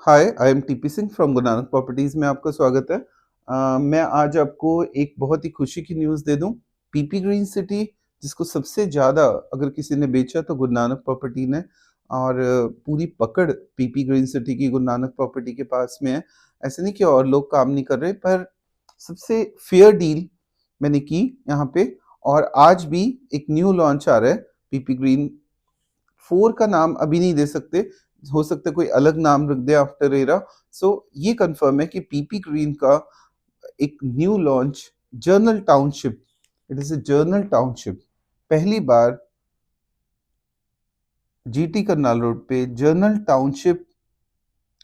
Hi, I am TP Singh from Guru Nanak properties में आपका स्वागत है। मैं आज आपको एक बहुत ही खुशी की न्यूज़ दे दूं। पीपी ग्रीन सिटी जिसको सबसे ज़्यादा अगर किसी ने बेचा तो गुरु नानक प्रॉपर्टी ने। और पूरी पकड़ पीपी ग्रीन सिटी की गुरु नानक प्रॉपर्टी के पास में है। ऐसे नहीं कि और लोग काम नहीं कर रहे, पर सबसे फेयर डील मैंने की यहाँ पे। और आज भी एक न्यू लॉन्च आ रहा है। पीपी ग्रीन 4 का नाम अभी नहीं दे सकते, हो सकता है कोई अलग नाम रख दे आफ्टर एरा। सो ये कंफर्म है कि पीपी ग्रीन का एक new launch journal township, it is a journal township. पहली बार जीटी करनाल रोड पे जर्नल टाउनशिप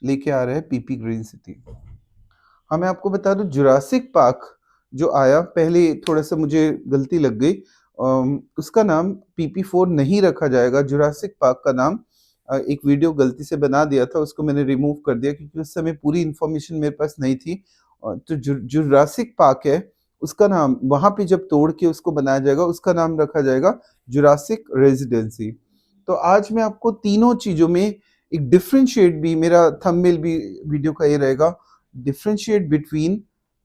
लेके आ रहा है पीपी ग्रीन सिटी। हाँ, मैं आपको बता दूं, जुरासिक पार्क जो आया पहले, थोड़ा सा मुझे गलती लग गई। उसका नाम PP4 नहीं रखा जाएगा, जुरासिक पार्क का नाम। एक वीडियो गलती से बना दिया था, उसको मैंने रिमूव कर दिया क्योंकि उस समय पूरी इन्फॉर्मेशन मेरे पास नहीं थी। तो जुरासिक पार्क है, उसका नाम वहां पे जब तोड़ के उसको बनाया जाएगा उसका नाम रखा जाएगा जुरासिक रेजिडेंसी। तो आज मैं आपको तीनों चीजों में एक डिफरेंशिएट भी, मेरा थंबनेल भी वीडियो का ये रहेगा, differentiate between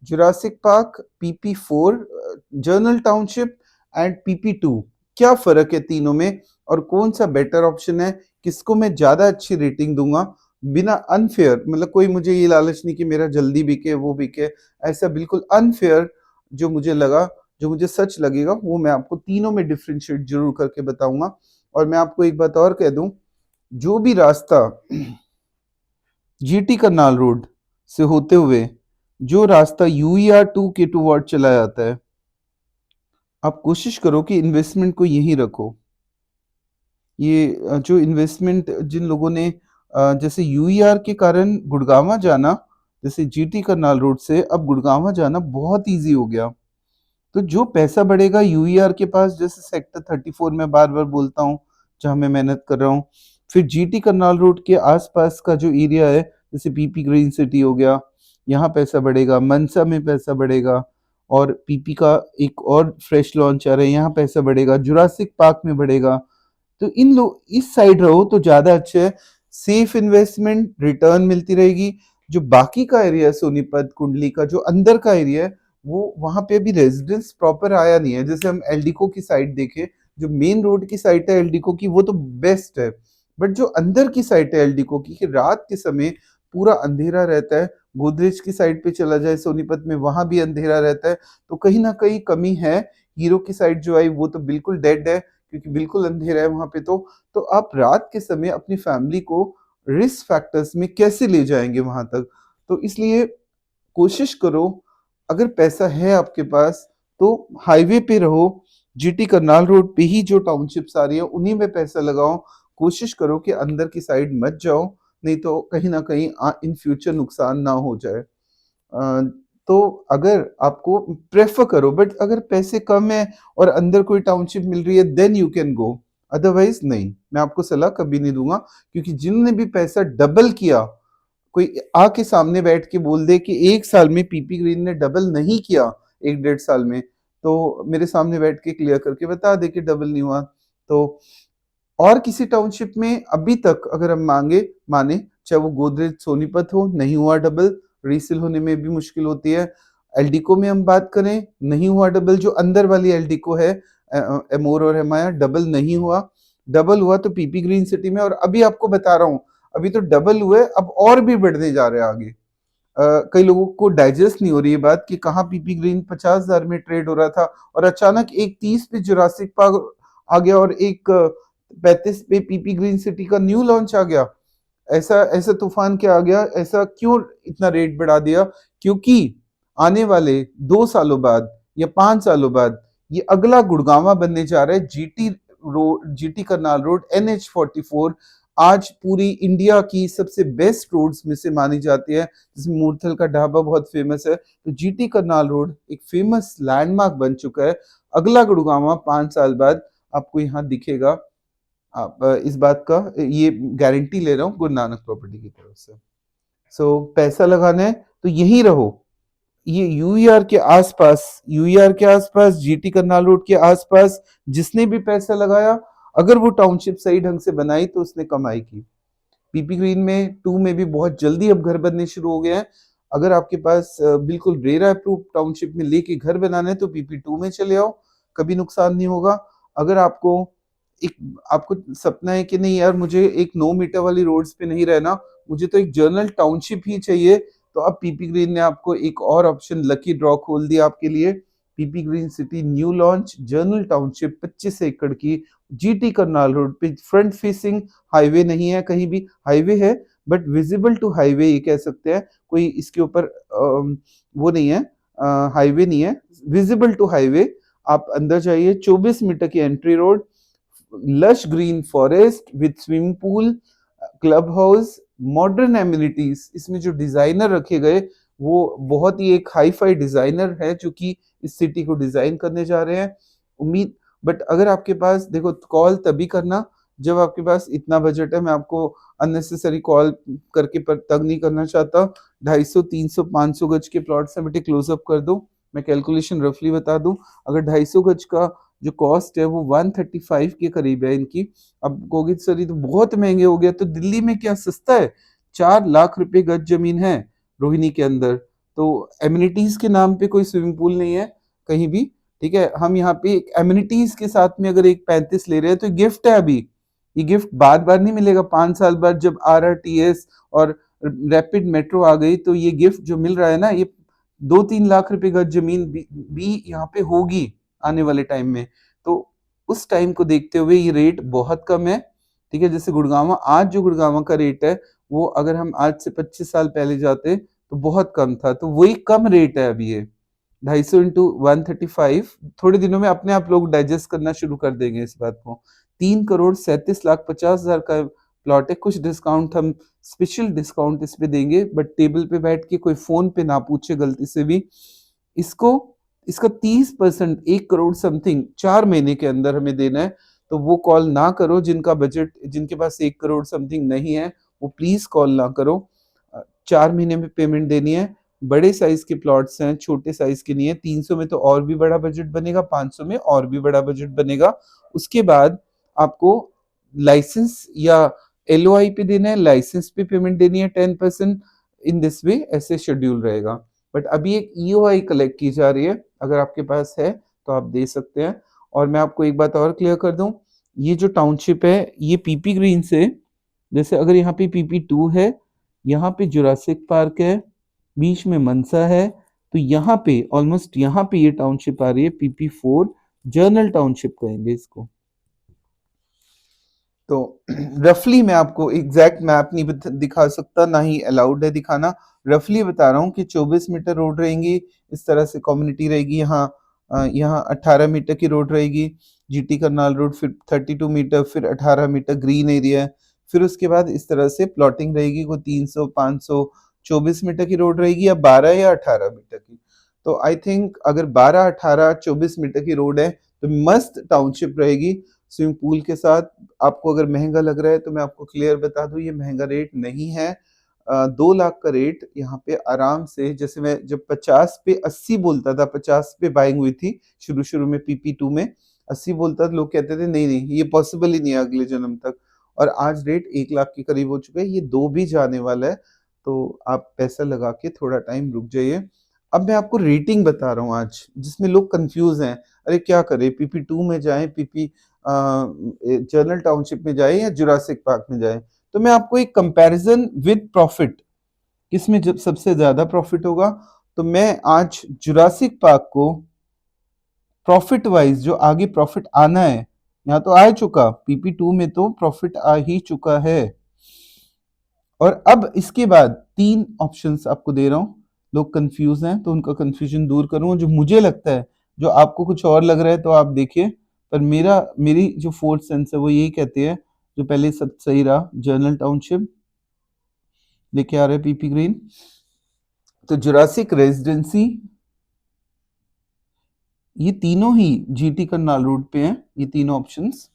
Jurassic Park, PP4, journal township and PP2। क्या फर्क है तीनों में और कौन सा बेटर ऑप्शन है, किसको मैं ज्यादा अच्छी रेटिंग दूंगा बिना अनफेयर, मतलब कोई मुझे ये लालच नहीं कि मेरा जल्दी बिके वो बिके, ऐसा बिल्कुल अनफेयर जो मुझे लगा, जो मुझे सच लगेगा वो मैं आपको तीनों में डिफरेंशिएट जरूर करके बताऊंगा। और मैं आपको एक बात और कह दूं, जो भी रास्ता जीटी करनाल रोड से होते हुए जो रास्ता UER2 के टूवर्ड चला जाता है, आप कोशिश करो कि इन्वेस्टमेंट को यहीं रखो। ये जो इन्वेस्टमेंट जिन लोगों ने जैसे यूईआर के कारण गुड़गांवा जाना, जैसे जीटी करनाल रोड से अब गुड़गांवा जाना बहुत इजी हो गया। तो जो पैसा बढ़ेगा यूईआर के पास, जैसे सेक्टर 34 में बार बार बोलता हूँ जहाँ मैं मेहनत कर रहा हूँ, फिर जीटी करनाल रोड के आसपास का जो एरिया है, जैसे पीपी ग्रीन सिटी हो गया, यहाँ पैसा बढ़ेगा, मनसा में पैसा बढ़ेगा, और पीपी का एक और फ्रेश लॉन्च आ रहा है, यहाँ पैसा बढ़ेगा, जुरासिक पार्क में बढ़ेगा। तो इन लोग इस साइड रहो तो ज्यादा अच्छा है। सेफ इन्वेस्टमेंट, रिटर्न मिलती रहेगी। जो बाकी का एरिया है, सोनीपत कुंडली का जो अंदर का एरिया है, वो वहां पे अभी रेजिडेंस प्रॉपर आया नहीं है। जैसे हम एलडीको की साइड देखें, जो मेन रोड की साइड है एलडीको की, वो तो बेस्ट है। बट जो अंदर की साइड है एलडीको की, कि रात के समय पूरा अंधेरा रहता है, गोदरेज की साइड पे चला जाए सोनीपत में, वहां भी अंधेरा रहता है। तो कहीं ना कहीं कमी है। हीरो की साइड जो आई वो तो बिल्कुल डेड है, क्योंकि बिल्कुल अंधेरा है वहां पे। तो आप रात के समय अपनी फैमिली को रिस्क फैक्टर्स में कैसे ले जाएंगे वहां तक? तो इसलिए कोशिश करो, अगर पैसा है आपके पास तो हाईवे पे रहो, जीटी करनाल रोड पे ही जो टाउनशिप्स आ रही है उन्हीं में पैसा लगाओ। कोशिश करो कि अंदर की साइड मत जाओ, नहीं तो कहीं ना कहीं इन फ्यूचर नुकसान ना हो जाए। तो अगर आपको प्रेफर करो, बट अगर पैसे कम है और अंदर कोई टाउनशिप मिल रही है, then you can go. Otherwise नहीं, मैं आपको सलाह कभी नहीं दूंगा, क्योंकि जिन्होंने भी पैसा डबल किया, कोई आके सामने बैठ के बोल दे कि एक साल में पीपी ग्रीन ने डबल नहीं किया, एक डेढ़ साल में, तो मेरे सामने बैठ के क्लियर करके बता दे कि डबल नहीं हुआ। तो और किसी टाउनशिप में अभी तक अगर हम माने, चाहे वो गोदरेज सोनीपत हो, नहीं हुआ डबल, रीसेल होने में भी मुश्किल होती है। एल्डिको में हम बात करें, नहीं हुआ डबल, जो अंदर वाली एल्डिको है, एमोर और एमाया, डबल नहीं हुआ। डबल हुआ तो पीपी ग्रीन सिटी में। और अभी आपको बता रहा हूँ, अभी तो डबल हुए, अब और भी बढ़ने जा रहे हैं आगे। कई लोगों को डाइजेस्ट नहीं हो रही है बात कि कहाँ पीपी ग्रीन 50,000 में ट्रेड हो रहा था और अचानक एक 30 पे जुरासिक पार्क आ गया और एक 35 पे पीपी ग्रीन सिटी का न्यू लॉन्च आ गया। ऐसा ऐसा तूफान क्या आ गया, ऐसा क्यों इतना रेट बढ़ा दिया? क्योंकि आने वाले 2 सालों बाद या 5 सालों बाद ये अगला गुड़गांवा बनने जा रहा है। GT road, GT Karnal road, NH44 आज पूरी इंडिया की सबसे बेस्ट रोड्स में से मानी जाती है, जिसमें मूर्थल का ढाबा बहुत फेमस है। तो जीटी करनाल रोड एक फेमस लैंडमार्क बन चुका है। अगला गुड़गांवा 5 साल बाद आपको यहाँ दिखेगा। आप इस बात का ये गारंटी ले रहा हूँ गुरु नानक प्रॉपर्टी की तरफ से। सो पैसा लगाना है तो यहीं रहो, ये यूईआर के आसपास, जीटी करनाल रोड के आसपास जिसने भी पैसा लगाया, अगर वो टाउनशिप सही ढंग से बनाई तो उसने कमाई की। पीपी ग्रीन में 2 में भी बहुत जल्दी अब घर बनने शुरू हो गए हैं। अगर आपके पास बिल्कुल रेरा अप्रूव्ड टाउनशिप में लेके घर बनाना है तो पीपी 2 में चले आओ, कभी नुकसान नहीं होगा। अगर एक आपको सपना है कि नहीं यार मुझे एक 9 मीटर वाली रोड्स पे नहीं रहना, मुझे तो एक जर्नल टाउनशिप ही चाहिए, तो अब पीपी ग्रीन ने आपको एक और ऑप्शन लकी ड्रॉ खोल दिया आपके लिए। PP green city new launch journal township 25 एकड़ की जीटी करनाल रोड पे, फ्रंट फेसिंग, हाईवे नहीं है, कहीं भी हाईवे है बट विजिबल टू हाईवे ये कह सकते हैं, कोई इसके ऊपर वो नहीं है, हाईवे नहीं है, विजिबल टू हाईवे। आप अंदर जाइए, 24 मीटर की entry road, lush green forest with swimming pool, club house, modern amenities. इसमें जो डिजाइनर रखे गए वो बहुत ही एक हाई फाई डिजाइनर है जो कि इस सिटी को डिजाइन करने जा रहे हैं। उम्मीद, बट अगर आपके पास, देखो कॉल तभी करना जब आपके पास इतना बजट है। मैं आपको अननेसेसरी कॉल करके पर तंग नहीं करना चाहता। 250, 300, 500 गज के प्लॉट से बेटे क्लोजअप कर दो। मैं कैलकुलेशन रफली बता दूं, अगर 250 गज का जो कॉस्ट है वो 135 के करीब है इनकी। अब कहोगे सर ये तो बहुत महंगे हो गया, तो दिल्ली में क्या सस्ता है? 4 लाख रुपए गज जमीन है रोहिणी के अंदर। तो एमिनिटीज के नाम पे कोई स्विमिंग पूल नहीं है कहीं भी, ठीक है। हम यहाँ पे एक एमिनिटीज के साथ में अगर एक 35 ले रहे हैं तो गिफ्ट है। अभी ये गिफ्ट बार बार नहीं मिलेगा, 5 साल बाद जब RRTS और रैपिड मेट्रो आ गई तो ये गिफ्ट जो मिल रहा है ना, ये 2-3 लाख रुपए गज जमीन भी यहाँ पे होगी आने वाले टाइम में। तो उस टाइम को देखते हुए ये रेट बहुत कम है, ठीक है। जैसे गुड़गांव, आज जो गुड़गांव का रेट है वो अगर हम आज से 25 साल पहले जाते तो बहुत कम था, तो वही कम रेट है अभी ये। 250 इंटू 135, थोड़े दिनों में अपने आप लोग डाइजेस्ट करना शुरू कर देंगे इस बात को। 3,37,50,000 का प्लॉट है। कुछ डिस्काउंट हम, स्पेशल डिस्काउंट इस पे देंगे, बट टेबल पे बैठ के कोई फोन पे ना पूछे गलती से भी। इसको इसका 30%, 1 करोड़ समथिंग 4 महीने के अंदर हमें देना है। तो वो कॉल ना करो जिनका बजट, जिनके पास 1 करोड़ समथिंग नहीं है, वो प्लीज कॉल ना करो। 4 महीने में पेमेंट देनी है। बड़े साइज के प्लॉट्स हैं, छोटे साइज के नहीं है। 300 में तो और भी बड़ा बजट बनेगा, 500 में और भी बड़ा बजट बनेगा। उसके बाद आपको लाइसेंस या LOI पे देना है, लाइसेंस पे पेमेंट देनी है 10%। इन दिस वे ऐसे शेड्यूल रहेगा। बट अभी एक EOI कलेक्ट की जा रही है, अगर आपके पास है तो आप दे सकते हैं। और मैं आपको एक बात और क्लियर कर दूं, ये जो टाउनशिप है ये पीपी ग्रीन से, जैसे अगर यहाँ पे PP2 है, यहाँ पे जुरासिक पार्क है, बीच में मनसा है, तो यहाँ पे ऑलमोस्ट यहाँ पे ये टाउनशिप आ रही है PP4, जर्नल टाउनशिप कहेंगे इसको। तो रफली मैं आपको एग्जैक्ट मैप नहीं दिखा सकता, ना ही अलाउड है दिखाना। रफली बता रहा हूँ कि 24 मीटर रोड रहेंगी, इस तरह से कम्युनिटी रहेगी। यहाँ 18 मीटर की रोड रहेगी, GT करनाल रोड, फिर 32 मीटर, फिर 18 मीटर ग्रीन एरिया है। फिर उसके बाद इस तरह से प्लॉटिंग रहेगी, कोई 300, 500, 24 मीटर की रोड रहेगी, या 12 या 18 मीटर की। तो आई थिंक अगर 12, 18, 24 मीटर की रोड है तो मस्त टाउनशिप रहेगी स्विमिंग पूल के साथ। आपको अगर महंगा लग रहा है तो मैं आपको क्लियर बता दूं, ये महंगा रेट नहीं है। 2 लाख का रेट यहाँ पे आराम से, जैसे मैं जब 50 पे 80 बोलता था, 50 पे बाइंग हुई थी शुरू शुरू में PP2 में, 80 बोलता था, लोग कहते थे नहीं नहीं ये पॉसिबल ही नहीं है अगले जन्म तक। और आज रेट 1 लाख के करीब हो चुका है, ये 2 भी जाने वाला है। तो आप पैसा लगा के थोड़ा टाइम रुक जाइए। अब मैं आपको रेटिंग बता रहा हूँ आज, जिसमें लोग कंफ्यूज हैं, अरे क्या करें, PP2 में जाएं, जर्नल टाउनशिप में जाए या जुरासिक पार्क में जाए। तो मैं आपको एक कंपैरिजन विद प्रॉफिट, किसमें जब सबसे ज्यादा प्रॉफिट होगा, तो मैं आज जुरासिक पार्क को प्रॉफिट वाइज, जो आगे प्रॉफिट आना है, यहाँ तो आ चुका, PP2 में तो प्रॉफिट आ ही चुका है। और अब इसके बाद 3 ऑप्शंस आपको दे रहा हूं। लोग कंफ्यूज हैं तो उनका कंफ्यूजन दूर करूं, जो मुझे लगता है, जो आपको कुछ और लग रहा है तो आप देखिए, पर मेरी जो फोर्थ सेंस है वो यही कहती है, जो पहले सब सही रहा, जर्नल टाउनशिप लेके आ रहे हैं PP ग्रीन। तो जुरासिक रेजिडेंसी, ये तीनों ही GT करनाल रोड पे हैं, ये तीनों ऑप्शंस।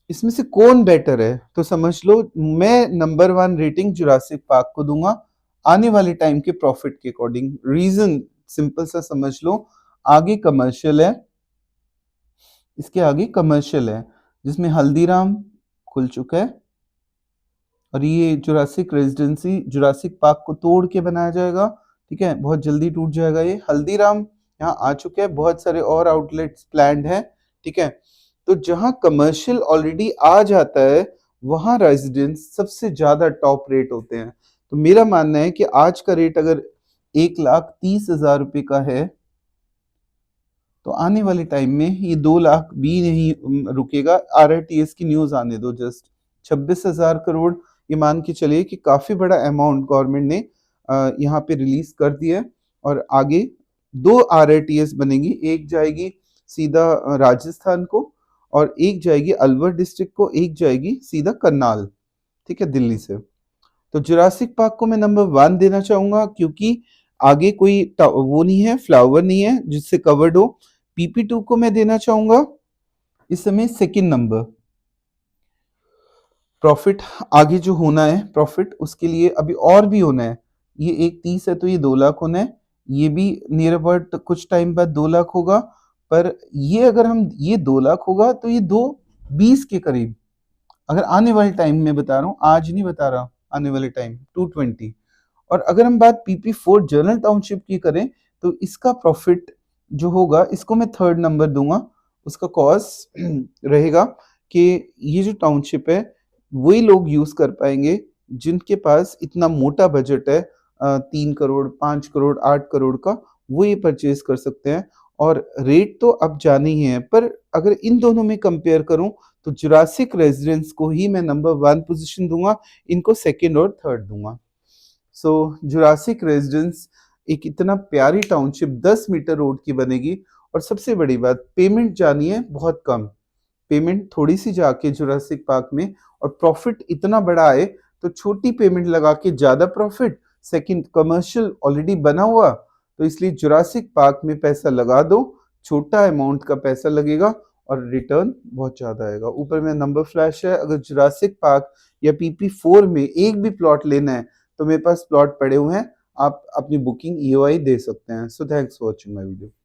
इसमें से कौन बेटर है तो समझ लो, मैं नंबर 1 रेटिंग जुरासिक पार्क को दूंगा आने वाले टाइम के प्रॉफिट के अकॉर्डिंग। रीजन सिंपल सा समझ लो, आगे कमर्शियल है, इसके आगे कमर्शियल है, जिसमें हल्दीराम खुल चुका है, और ये जुरासिक रेजिडेंसी जुरासिक पार्क को तोड़ के बनाया जाएगा, ठीक है? बहुत जल्दी टूट जाएगा ये। हल्दीराम यहाँ आ चुके हैं, बहुत सारे और आउटलेट्स प्लान्ड हैं, ठीक है? तो जहाँ कमर्शियल ऑलरेडी आ जाता है, वहाँ रेजिडेंस सबसे ज़्यादा टॉप रेट होते हैं। तो मेरा मानना है कि आज का रेट अगर 1,30,000 रुपए का है, तो आने वाले टाइम में ये 2 लाख भी नहीं रुकेगा। आरआरटीएस की न्यूज़ आने दो जस्ट। 26,000 करोड़ ये मान के चलिए कि काफ़ी बड़ा अमाउंट गवर्नमेंट ने यहाँ पे रिलीज़ कर दिया है और आगे 2 आरआरटीएस बनेगी। एक जाएगी सीधा राजस्थान को और एक जाएगी अलवर डिस्ट्रिक्ट को, एक जाएगी सीधा करनाल, ठीक है, दिल्ली से। तो जुरासिक पार्क को मैं नंबर 1 देना चाहूँगा क्योंकि आगे कोई वो नहीं है, फ्लावर नहीं है जिससे कवर्ड हो। पीपी 2 को मैं देना चाहूँगा इस समय सेकंड नंबर। प्रॉफिट आगे जो होना है प्रॉफिट उसके लिए अभी और भी होना है। ये 1,30 है तो ये 2 लाख होना है। ये भी नियर अबाउट कुछ टाइम बाद 2 लाख होगा। पर ये अगर हम ये 2 लाख होगा तो ये 2,20 के करीब। अगर आने वाले टाइम में बता रहा हूँ, आज नहीं बता रहा, आने वाले टाइम 220। और अगर हम बात पीपी 4 जनरल टाउनशिप की करें तो इसका प्रॉफिट जो होगा इसको मैं थर्ड नंबर दूंगा। उसका कॉस्ट रहेगा कि ये जो टाउनशिप है वही लोग यूज कर पाएंगे जिनके पास इतना मोटा बजट है, 3 करोड़ 5 करोड़ 8 करोड़ का, वो ये परचेज कर सकते हैं। और रेट तो अब जाने ही है, पर अगर इन दोनों में कंपेयर करूं तो जुरासिक रेजिडेंस को ही मैं नंबर 1 पोजीशन दूंगा, इनको सेकंड और थर्ड दूंगा। सो जुरासिक रेजिडेंस एक इतना प्यारी टाउनशिप 10 मीटर रोड की बनेगी। और सबसे बड़ी बात, पेमेंट जानी है बहुत कम, पेमेंट थोड़ी सी जाके जुरासिक पार्क में, और प्रॉफिट इतना बड़ा आए तो छोटी पेमेंट लगा के ज्यादा प्रॉफिट। सेकंड, कमर्शियल ऑलरेडी बना हुआ, तो इसलिए जुरासिक पार्क में पैसा लगा दो, छोटा अमाउंट का पैसा लगेगा और रिटर्न बहुत ज्यादा आएगा। ऊपर में नंबर फ्लैश है, अगर जुरासिक पार्क या पीपी 4 में एक भी प्लॉट लेना है तो मेरे पास प्लॉट पड़े हुए हैं, आप अपनी बुकिंग ईओआई दे सकते हैं। So thanks for watching my video.